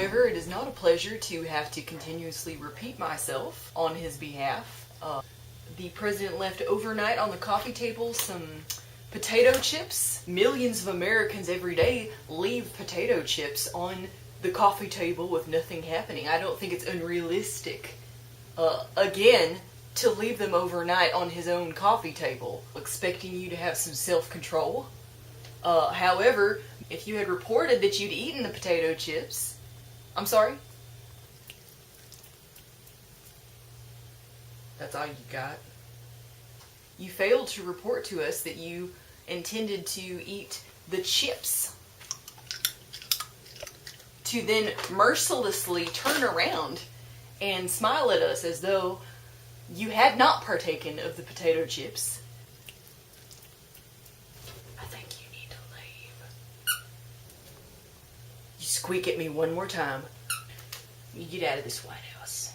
However, it is not a pleasure to have to continuously repeat myself on his behalf. The president left overnight on the coffee table some potato chips. Millions of Americans every day leave potato chips on the coffee table with nothing happening. I don't think it's unrealistic, again, to leave them overnight on his own coffee table, expecting you to have some self-control. However, if you had reported that you'd eaten the potato chips... I'm sorry? That's all you got? You failed to report to us that you intended to eat the chips, to then mercilessly turn around and smile at us as though you had not partaken of the potato chips. I think you need to leave. You squeak at me one more time, you get out of this White House.